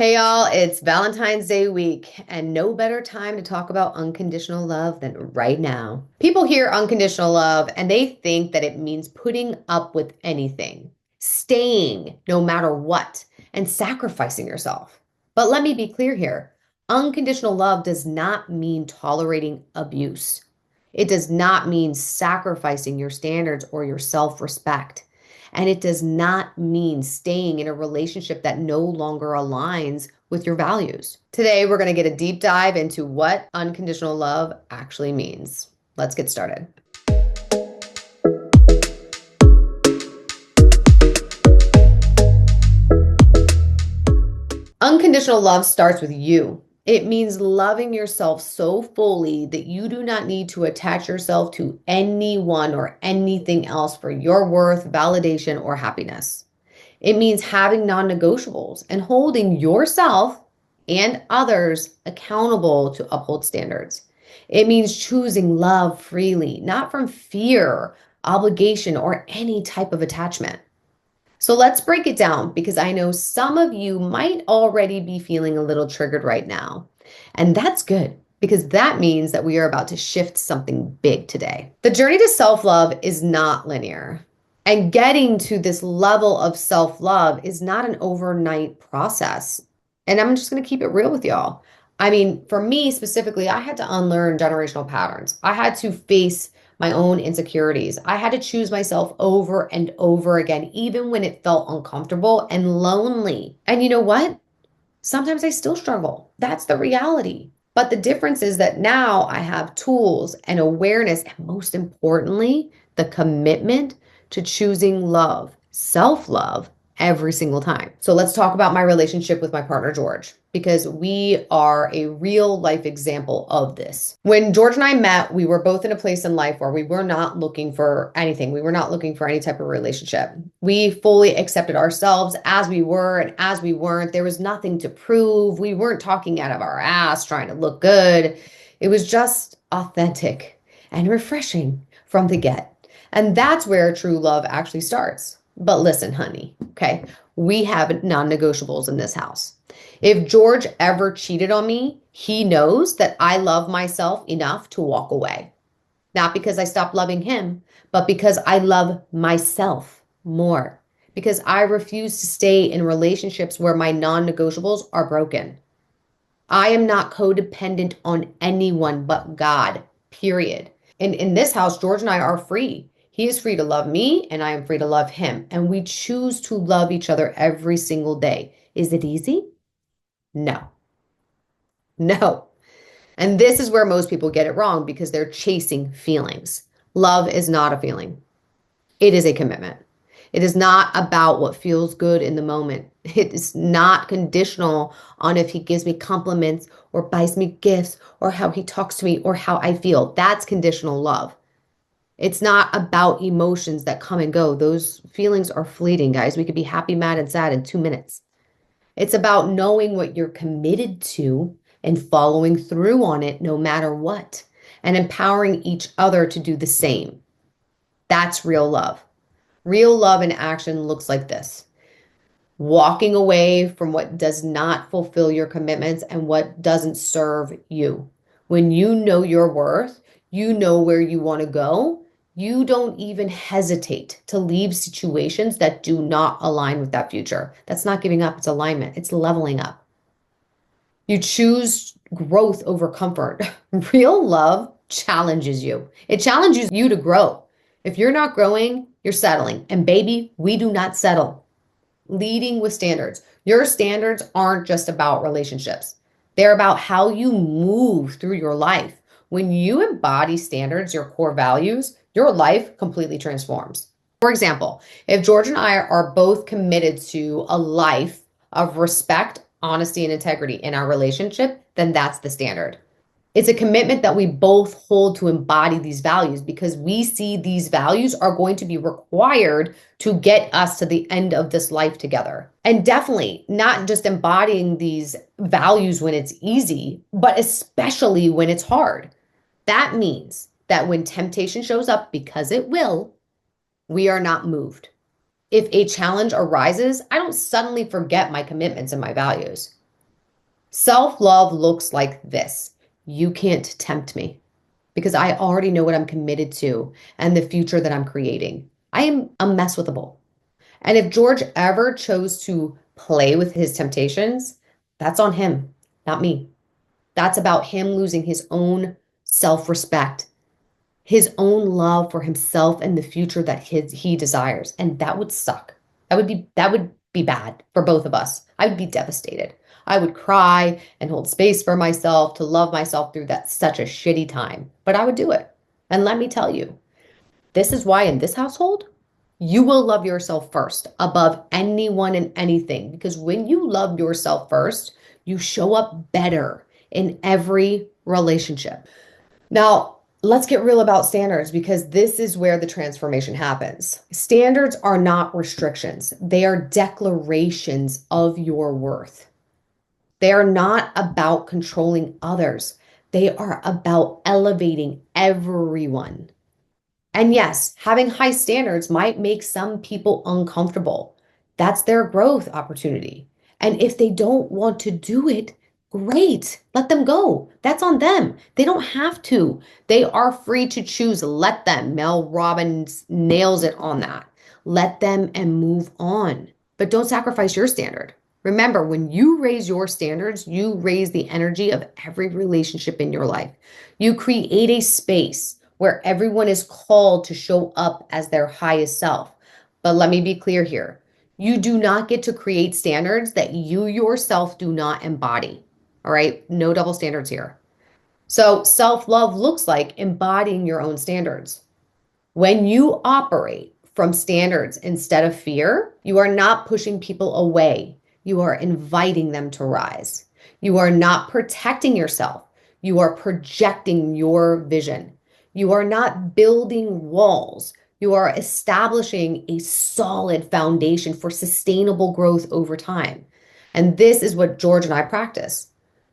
Hey y'all, it's Valentine's Day week, and no better time to talk about unconditional love than right now. People hear unconditional love and they think that it means putting up with anything, staying no matter what, and sacrificing yourself. But let me be clear here, unconditional love does not mean tolerating abuse. It does not mean sacrificing your standards or your self respect. And it does not mean staying in a relationship that no longer aligns with your values. Today, we're going to get a deep dive into what unconditional love actually means. Let's get started. Unconditional love starts with you. It means loving yourself so fully that you do not need to attach yourself to anyone or anything else for your worth, validation, or happiness. It means having non-negotiables and holding yourself and others accountable to uphold standards. It means choosing love freely, not from fear, obligation, or any type of attachment. So let's break it down because I know some of you might already be feeling a little triggered right now. And that's good because that means that we are about to shift something big today. The journey to self-love is not linear. And getting to this level of self-love is not an overnight process. And I'm just going to keep it real with y'all. I mean, for me specifically, I had to unlearn generational patterns. I had to face my own insecurities. I had to choose myself over and over again, even when it felt uncomfortable and lonely. And you know what? Sometimes I still struggle. That's the reality. But the difference is that now I have tools and awareness, and most importantly, the commitment to choosing love, self-love, every single time. So let's talk about my relationship with my partner, George, because we are a real life example of this. When George and I met, we were both in a place in life where we were not looking for anything. We were not looking for any type of relationship. We fully accepted ourselves as we were and as we weren't. There was nothing to prove. We weren't talking out of our ass trying to look good. It was just authentic and refreshing from the get. And that's where true love actually starts. But listen, honey, okay, we have non-negotiables in this house. If George ever cheated on me, he knows that I love myself enough to walk away. Not because I stopped loving him, but because I love myself more. Because I refuse to stay in relationships where my non-negotiables are broken. I am not codependent on anyone but God, period. And in this house, George and I are free. He is free to love me and I am free to love him. And we choose to love each other every single day. Is it easy? No. No. And this is where most people get it wrong because they're chasing feelings. Love is not a feeling. It is a commitment. It is not about what feels good in the moment. It is not conditional on if he gives me compliments or buys me gifts or how he talks to me or how I feel. That's conditional love. It's not about emotions that come and go. Those feelings are fleeting, guys. We could be happy, mad, and sad in 2 minutes. It's about knowing what you're committed to and following through on it no matter what, and empowering each other to do the same. That's real love. Real love in action looks like this: walking away from what does not fulfill your commitments and what doesn't serve you. When you know your worth, you know where you want to go. You don't even hesitate to leave situations that do not align with that future. That's not giving up, it's alignment, it's leveling up. You choose growth over comfort. Real love challenges you. It challenges you to grow. If you're not growing, you're settling. And baby, we do not settle. Leading with standards. Your standards aren't just about relationships. They're about how you move through your life. When you embody standards, your core values, your life completely transforms. For example, if George and I are both committed to a life of respect, honesty, and integrity in our relationship, then that's the standard. It's a commitment that we both hold to embody these values because we see these values are going to be required to get us to the end of this life together. And definitely not just embodying these values when it's easy, but especially when it's hard. That means that when temptation shows up, because it will, we are not moved. If a challenge arises, I don't suddenly forget my commitments and my values. Self-love looks like this. You can't tempt me because I already know what I'm committed to and the future that I'm creating. I am unmesswithable. And if George ever chose to play with his temptations, that's on him, not me. That's about him losing his own self-respect, his own love for himself and the future that he desires. And that would suck. That would be bad for both of us. I would be devastated. I would cry and hold space for myself to love myself through that such a shitty time. But I would do it. And let me tell you, this is why in this household, you will love yourself first above anyone and anything. Because when you love yourself first, you show up better in every relationship. Now, let's get real about standards because this is where the transformation happens. Standards are not restrictions, they are declarations of your worth. They are not about controlling others, they are about elevating everyone. And yes, having high standards might make some people uncomfortable. That's their growth opportunity. And if they don't want to do it, great, let them go. That's on them. They don't have to. They are free to choose. Let them. Mel Robbins nails it on that. Let them and move on. But don't sacrifice your standard. Remember, when you raise your standards, you raise the energy of every relationship in your life. You create a space where everyone is called to show up as their highest self. But let me be clear here. You do not get to create standards that you yourself do not embody. All right? No double standards here. So self love looks like embodying your own standards. When you operate from standards instead of fear, you are not pushing people away. You are inviting them to rise. You are not protecting yourself. You are projecting your vision. You are not building walls. You are establishing a solid foundation for sustainable growth over time. And this is what George and I practice.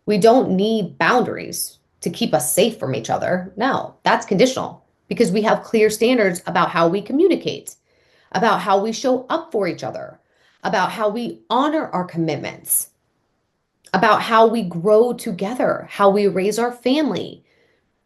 We don't need boundaries to keep us safe from each other. No, that's conditional because we have clear standards about how we communicate, about how we show up for each other, about how we honor our commitments, about how we grow together, how we raise our family.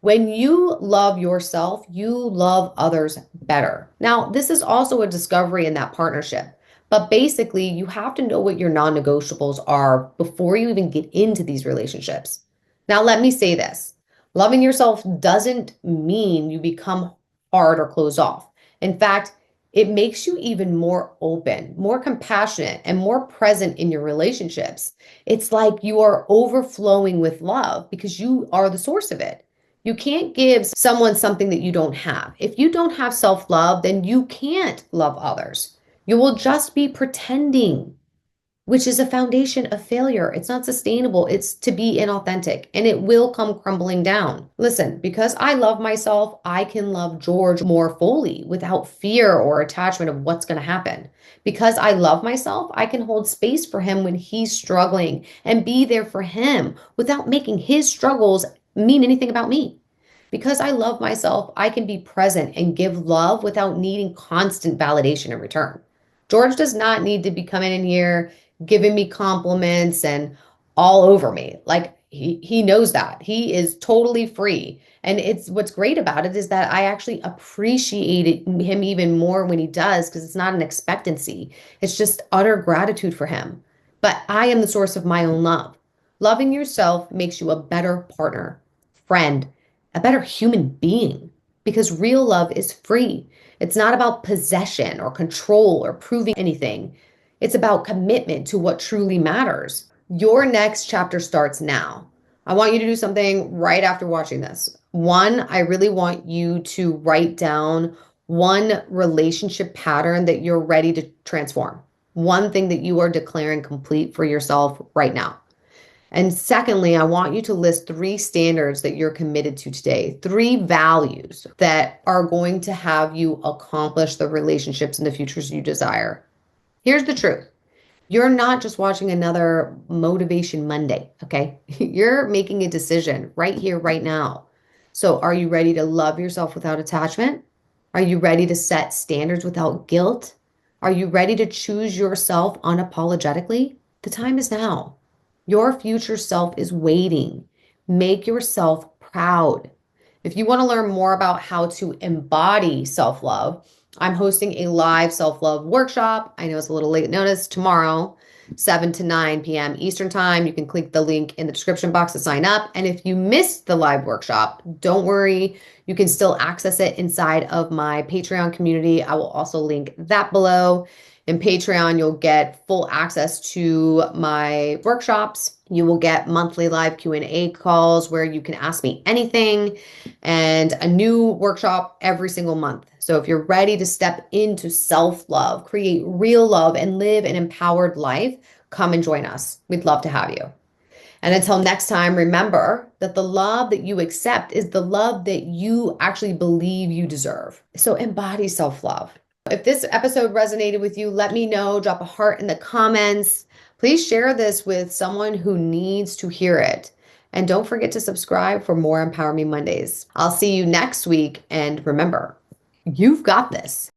When you love yourself, you love others better. Now, this is also a discovery in that partnership. But basically, you have to know what your non negotiables are before you even get into these relationships. Now, let me say this loving yourself doesn't mean you become hard or closed off. In fact, it makes you even more open, more compassionate, and more present in your relationships. It's like you are overflowing with love because you are the source of it. You can't give someone something that you don't have. If you don't have self love, then you can't love others. You will just be pretending, which is a foundation of failure. It's not sustainable. It's to be inauthentic and it will come crumbling down. Listen, because I love myself, I can love George more fully without fear or attachment of what's going to happen. Because I love myself, I can hold space for him when he's struggling and be there for him without making his struggles mean anything about me. Because I love myself, I can be present and give love without needing constant validation in return. George does not need to be coming in here giving me compliments and all over me. Like he knows that. He is totally free. And it's what's great about it is that I actually appreciate him even more when he does because it's not an expectancy. It's just utter gratitude for him. But I am the source of my own love. Loving yourself makes you a better partner, friend, a better human being because real love is free. It's not about possession or control or proving anything. It's about commitment to what truly matters. Your next chapter starts now. I want you to do something right after watching this. One, I really want you to write down one relationship pattern that you're ready to transform. One thing that you are declaring complete for yourself right now. And secondly, I want you to list three standards that you're committed to today, three values that are going to have you accomplish the relationships and the futures you desire. Here's the truth. You're not just watching another Motivation Monday, okay? You're making a decision right here, right now. So, are you ready to love yourself without attachment? Are you ready to set standards without guilt? Are you ready to choose yourself unapologetically? The time is now. Your future self is waiting. Make yourself proud. If you want to learn more about how to embody self love, I'm hosting a live self love workshop. I know it's a little late notice tomorrow, 7 to 9 p.m. Eastern Time. You can click the link in the description box to sign up. And if you missed the live workshop, don't worry. You can still access it inside of my Patreon community. I will also link that below. In Patreon, you'll get full access to my workshops. You will get monthly live Q&A calls where you can ask me anything, and a new workshop every single month. So if you're ready to step into self-love, create real love, and live an empowered life, come and join us. We'd love to have you. And until next time, remember that the love that you accept is the love that you actually believe you deserve. So embody self-love. If this episode resonated with you, let me know. Drop a heart in the comments. Please share this with someone who needs to hear it. And don't forget to subscribe for more Empower Me Mondays. I'll see you next week. And remember, you've got this.